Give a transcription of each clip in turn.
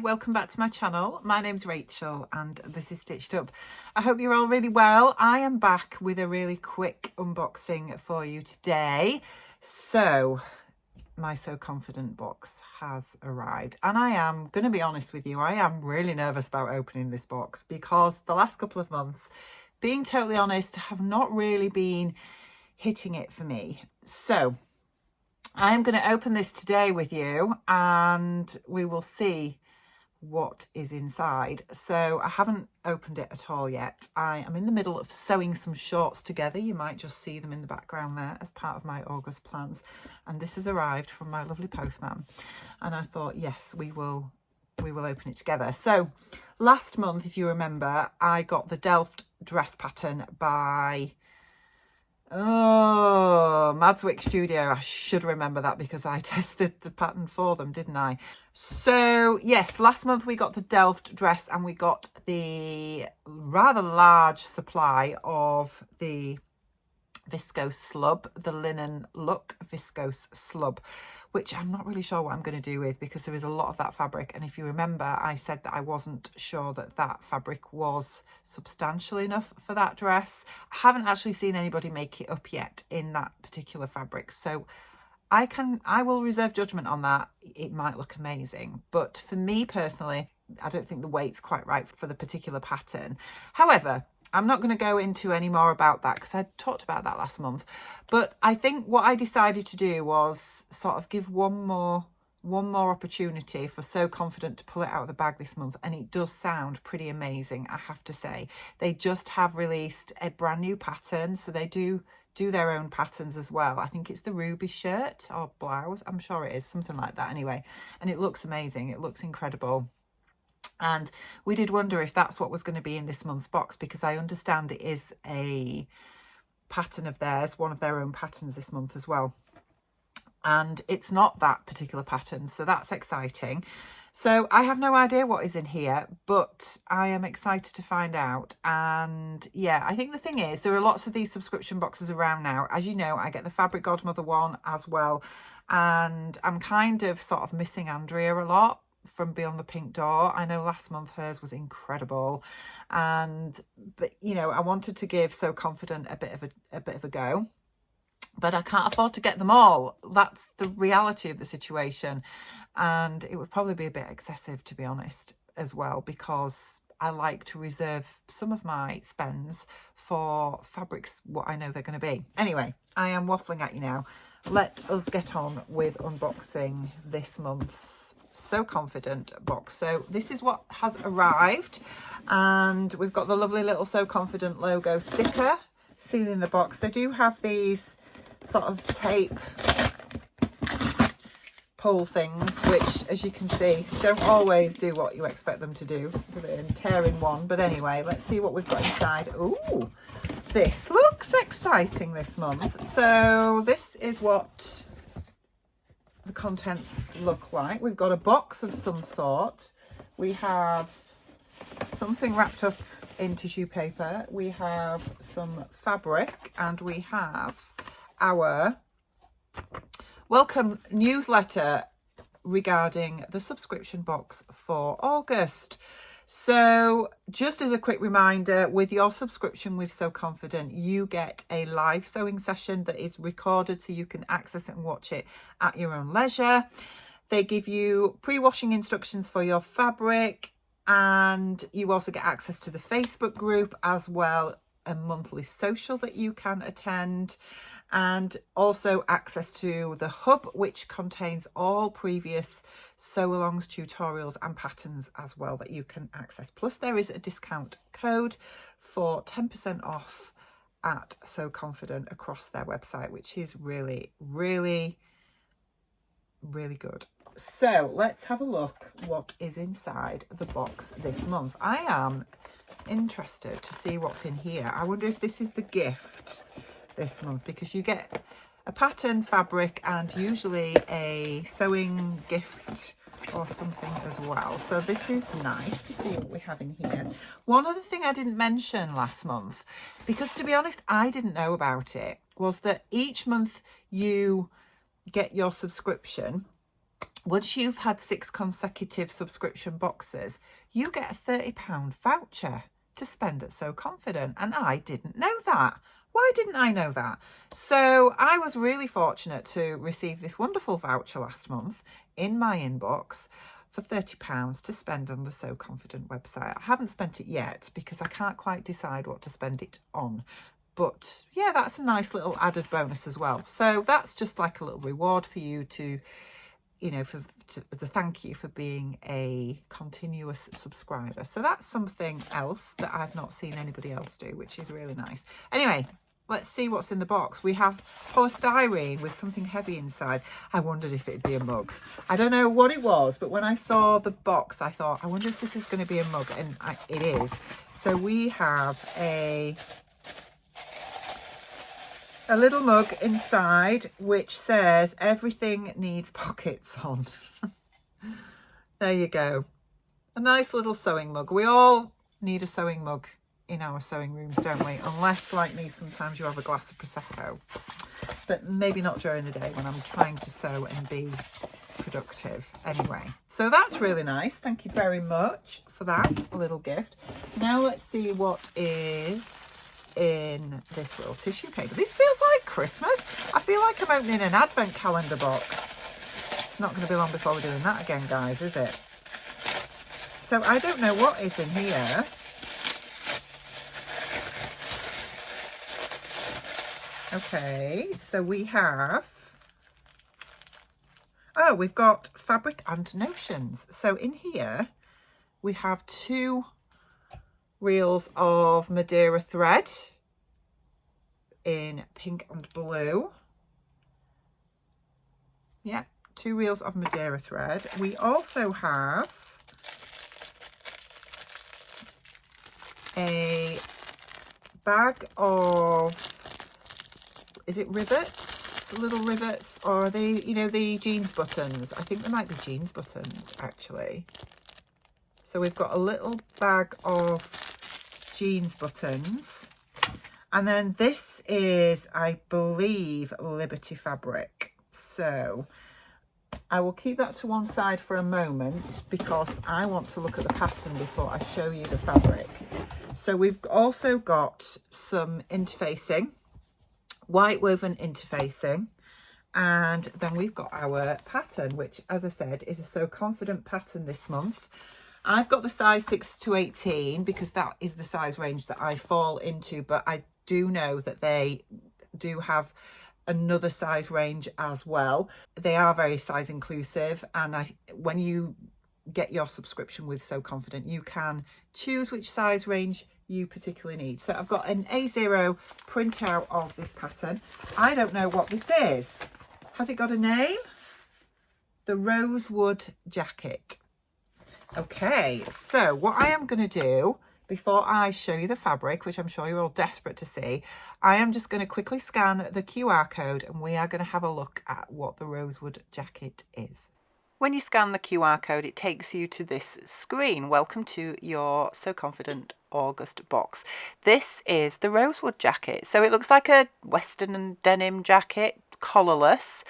welcome back to my channel. My name's Rachel and this is Stitched Up. I hope you're all really well. I am back with a really quick unboxing for you today. So, my So Confident box has arrived and I am going to be honest with you, I am really nervous about opening this box because the last couple of months, being totally honest, have not really been hitting it for me. So, I am going to open this today with you and we will see what is inside. So I haven't opened it at all yet. I am in the middle of sewing some shorts together. You might just see them in the background there as part of my August plans. And this has arrived from my lovely postman. And I thought, yes, we will open it together. So last month, if you remember, I got the Delft dress pattern by Madswick Studio. I should remember that because I tested the pattern for them, didn't I? So yes, last month we got the Delft dress and we got the rather large supply of the viscose slub, the linen look viscose slub, which I'm not really sure what I'm going to do with because there is a lot of that fabric. And if you remember, I said that I wasn't sure that that fabric was substantial enough for that dress. I haven't actually seen anybody make it up yet in that particular fabric. So I will reserve judgment on that. It might look amazing, but for me personally, I don't think the weight's quite right for the particular pattern. However, I'm not going to go into any more about that because I talked about that last month. But I think what I decided to do was sort of give one more opportunity for So Confident to pull it out of the bag this month. And it does sound pretty amazing, I have to say. They just have released a brand new pattern. So they do their own patterns as well. I think it's the ruby shirt or blouse. I'm sure it is, something like that anyway. And it looks amazing. It looks incredible. And we did wonder if that's what was going to be in this month's box because I understand it is a pattern of theirs, one of their own patterns this month as well. And it's not that particular pattern, so that's exciting. So I have no idea what is in here, but I am excited to find out. And yeah, I think the thing is, there are lots of these subscription boxes around now. As you know, I get the Fabric Godmother one as well. And I'm kind of sort of missing Andrea a lot from Beyond the Pink Door. I know last month hers was incredible, but you know, I wanted to give So Confident a bit of a go, but I can't afford to get them all. That's the reality of the situation, and it would probably be a bit excessive, to be honest, as well, because I like to reserve some of my spends for fabrics what I know they're going to be. Anyway, I am waffling at you now. Let us get on with unboxing this month's So Confident box. So this is what has arrived, and we've got the lovely little So Confident logo sticker sealing the box. They do have these sort of tape pull things, which, as you can see, don't always do what you expect them to do they, and tear in one. But anyway, let's see what we've got inside. Ooh, this looks exciting this month. So this is what the contents look like. We've got a box of some sort. We have something wrapped up in tissue paper. We have some fabric, and we have our welcome newsletter regarding the subscription box for August. So just as a quick reminder, with your subscription with So Confident, you get a live sewing session that is recorded so you can access it and watch it at your own leisure. They give you pre-washing instructions for your fabric, and you also get access to the Facebook group, as well a monthly social that you can attend, and also access to the hub, which contains all previous sew alongs, tutorials and patterns as well that you can access. Plus there is a discount code for 10% off at So Confident across their website, which is really good. So let's have a look what is inside the box this month. I am interested to see what's in here. I wonder if this is the gift this month, because you get a pattern, fabric, and usually a sewing gift or something as well. So this is nice to see what we have in here. One other thing I didn't mention last month, because to be honest, I didn't know about it, was that each month you get your subscription, once you've had 6 consecutive subscription boxes, you get a £30 voucher to spend at So Confident. And I didn't know that. Why didn't I know that? So I was really fortunate to receive this wonderful voucher last month in my inbox for £30 to spend on the So Confident website. I haven't spent it yet because I can't quite decide what to spend it on. But yeah, that's a nice little added bonus as well. So that's just like a little reward for you to, you know, as a thank you for being a continuous subscriber. So that's something else that I've not seen anybody else do, which is really nice. Anyway, let's see what's in the box. We have polystyrene with something heavy inside. I wondered if it'd be a mug. I don't know what it was, but when I saw the box, I thought, I wonder if this is going to be a mug, and it is. So we have a little mug inside which says everything needs pockets on. There you go. A nice little sewing mug. We all need a sewing mug in our sewing rooms, don't we? Unless, like me, sometimes you have a glass of Prosecco. But maybe not during the day when I'm trying to sew and be productive. Anyway, so that's really nice. Thank you very much for that little gift. Now let's see what is in this little tissue paper. This feels like Christmas. I feel like I'm opening an advent calendar box. It's not going to be long before we're doing that again, guys, is it? So I don't know what is in here. Okay, so we have, oh, we've got fabric and notions. So in here we have 2 reels of Madeira thread in pink and blue. Yeah, 2 reels of Madeira thread. We also have a bag of, is it rivets? Little rivets, or are they, you know, the jeans buttons? I think they might be jeans buttons, actually. So we've got a little bag of jeans buttons, and then this is, I believe, Liberty fabric. So I will keep that to one side for a moment because I want to look at the pattern before I show you the fabric. So we've also got some interfacing, white woven interfacing, and then we've got our pattern, which, as I said, is a So Confident pattern this month. I've got the size 6 to 18 because that is the size range that I fall into, but I do know that they do have another size range as well. They are very size inclusive, and when you get your subscription with So Confident, you can choose which size range you particularly need. So I've got an A0 printout of this pattern. I don't know what this is. Has it got a name? The Rosewood Jacket. Okay, so what I am going to do before I show you the fabric, which I'm sure you're all desperate to see, I am just going to quickly scan the QR code and we are going to have a look at what the Rosewood Jacket is. When you scan the QR code, it takes you to this screen. Welcome to your So Confident August box. This is the Rosewood Jacket. So it looks like a Western and denim jacket, collarless,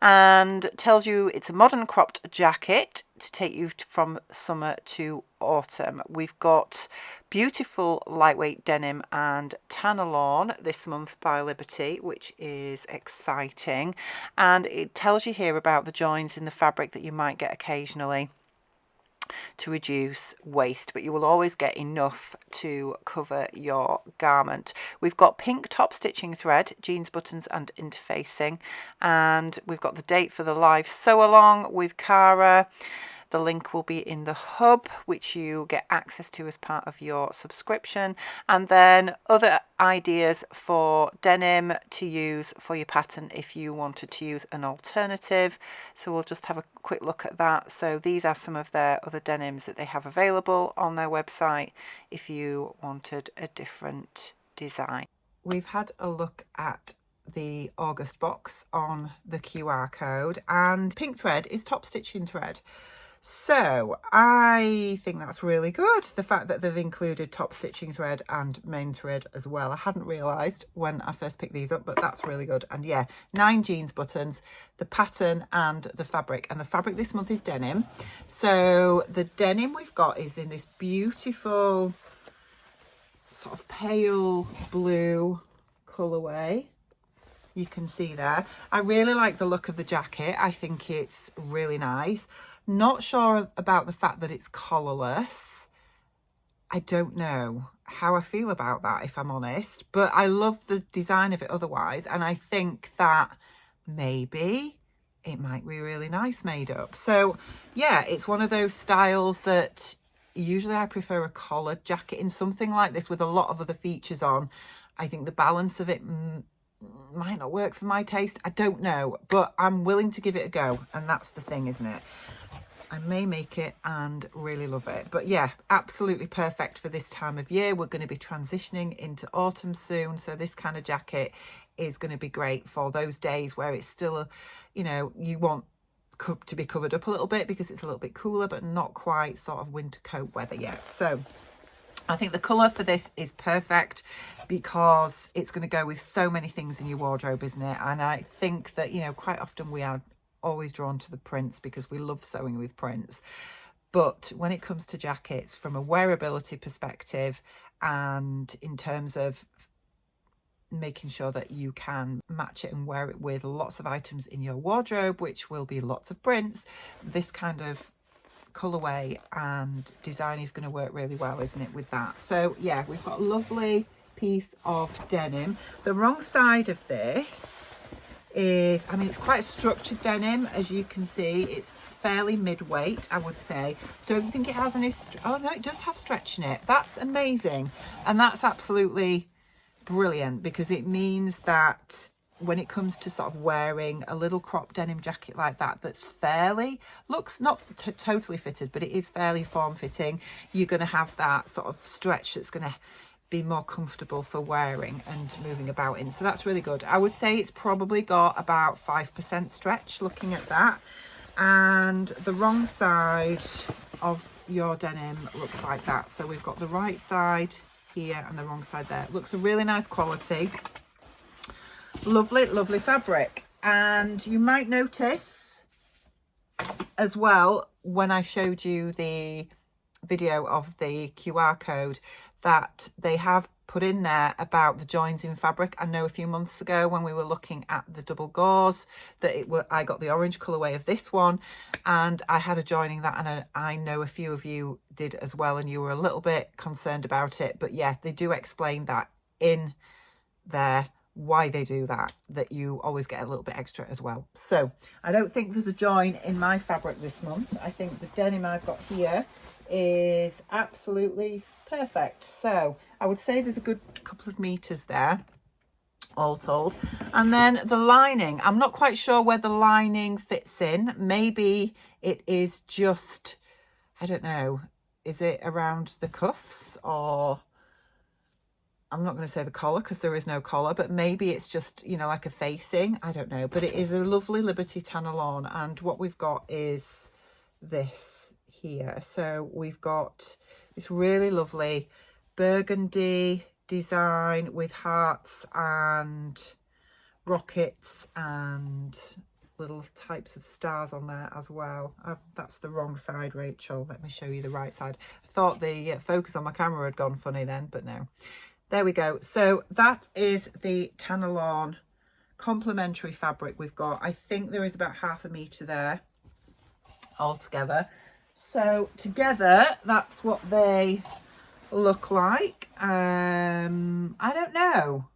and tells you it's a modern cropped jacket to take you from summer to autumn. We've got beautiful lightweight denim and Tanalorn this month by Liberty, which is exciting, and it tells you here about the joins in the fabric that you might get occasionally to reduce waste, but you will always get enough to cover your garment. We've got pink top stitching thread, jeans buttons and interfacing, and we've got the date for the live sew along with Cara. The link will be in the hub, which you get access to as part of your subscription, and then other ideas for denim to use for your pattern if you wanted to use an alternative. So we'll just have a quick look at that. So these are some of their other denims that they have available on their website if you wanted a different design. We've had a look at the August box on the QR code, and pink thread is top stitching thread. So I think that's really good. The fact that they've included top stitching thread and main thread as well. I hadn't realised when I first picked these up, but that's really good. And yeah, 9 jeans buttons, the pattern and the fabric. And the fabric this month is denim. So the denim we've got is in this beautiful sort of pale blue colourway. You can see there. I really like the look of the jacket. I think it's really nice. Not sure about the fact that it's collarless. I don't know how I feel about that, if I'm honest, but I love the design of it otherwise. And I think that maybe it might be really nice made up. So yeah, it's one of those styles that usually I prefer a collared jacket in something like this with a lot of other features on. I think the balance of it might not work for my taste. I don't know, but I'm willing to give it a go. And that's the thing, isn't it? I may make it and really love it. But yeah, absolutely perfect for this time of year. We're going to be transitioning into autumn soon. So this kind of jacket is going to be great for those days where it's still, you know, you want to be covered up a little bit because it's a little bit cooler, but not quite sort of winter coat weather yet. So I think the colour for this is perfect because it's going to go with so many things in your wardrobe, isn't it? And I think that, you know, quite often we are always drawn to the prints because we love sewing with prints. But when it comes to jackets, from a wearability perspective and in terms of making sure that you can match it and wear it with lots of items in your wardrobe, which will be lots of prints, this kind of colorway and design is going to work really well, isn't it, with that? So yeah, we've got a lovely piece of denim. The wrong side of this is, I mean, it's quite a structured denim, as you can see. It's fairly mid-weight, I would say. Don't think it has any, oh no, it does have stretch in it. That's amazing. And that's absolutely brilliant because it means that when it comes to sort of wearing a little crop denim jacket like that, that's fairly, looks not totally fitted, but it is fairly form-fitting, you're going to have that sort of stretch that's going to be more comfortable for wearing and moving about in. So that's really good. I would say it's probably got about 5% stretch looking at that. And the wrong side of your denim looks like that. So we've got the right side here and the wrong side there. It looks a really nice quality. Lovely, lovely fabric. And you might notice as well, when I showed you the video of the QR code, that they have put in there about the joins in fabric. I know a few months ago when we were looking at the double gauze that I got the orange colourway of this one and I had a joining that, and I know a few of you did as well, and you were a little bit concerned about it. But yeah, they do explain that in there, why they do that, that you always get a little bit extra as well. So I don't think there's a join in my fabric this month. I think the denim I've got here is absolutely perfect. So I would say there's a good couple of meters there all told. And then the lining, I'm not quite sure where the lining fits in. Maybe it is just, I don't know, is it around the cuffs, or I'm not going to say the collar because there is no collar, but maybe it's just, you know, like a facing, I don't know. But it is a lovely Liberty Tanalon, and what we've got is this here. So we've got this really lovely burgundy design with hearts and rockets and little types of stars on there as well. That's the wrong side, Rachel. Let me show you the right side. I thought the focus on my camera had gone funny then, but no. There we go. So that is the Tanalon complementary fabric we've got. I think there is about 1/2 meter there altogether. So together, that's what they look like. I don't know.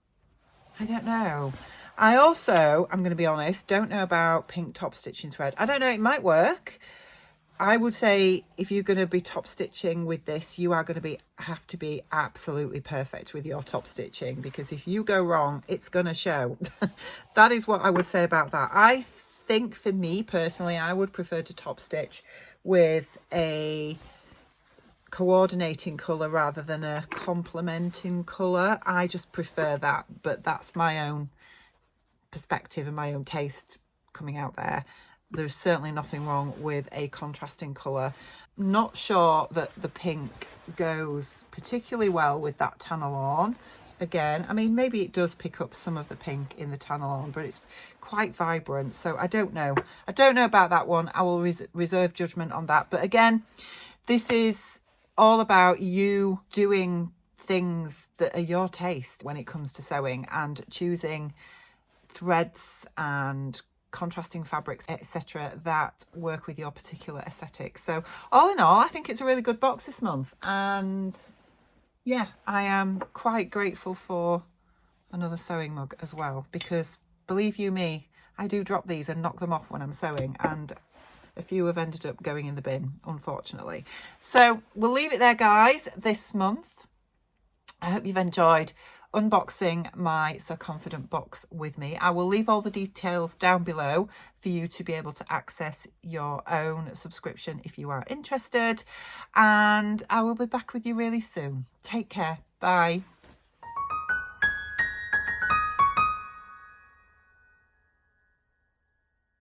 I also, I'm going to be honest, don't know about pink top stitching thread. I don't know, it might work. I would say if you're going to be top stitching with this, you are going to have to be absolutely perfect with your top stitching, because if you go wrong, it's going to show. That is what I would say about that. I think for me personally, I would prefer to top stitch with a coordinating colour rather than a complementing colour. I just prefer that, but that's my own perspective and my own taste coming out there. there's certainly nothing wrong with a contrasting colour. Not sure that the pink goes particularly well with that Tanalorn. Again, I mean, maybe it does pick up some of the pink in the Tanalorn, but it's quite vibrant. So I don't know. I don't know about that one. I will reserve judgment on that. But again, this is all about you doing things that are your taste when it comes to sewing and choosing threads and contrasting fabrics, etc., that work with your particular aesthetic. So all in all, I think it's a really good box this month, and yeah, I am quite grateful for another sewing mug as well, because believe you me, I do drop these and knock them off when I'm sewing, and a few have ended up going in the bin, unfortunately. So we'll leave it there, guys, this month. I hope you've enjoyed unboxing my Sew Confident box with me. I will leave all the details down below for you to be able to access your own subscription if you are interested. And I will be back with you really soon. Take care. Bye.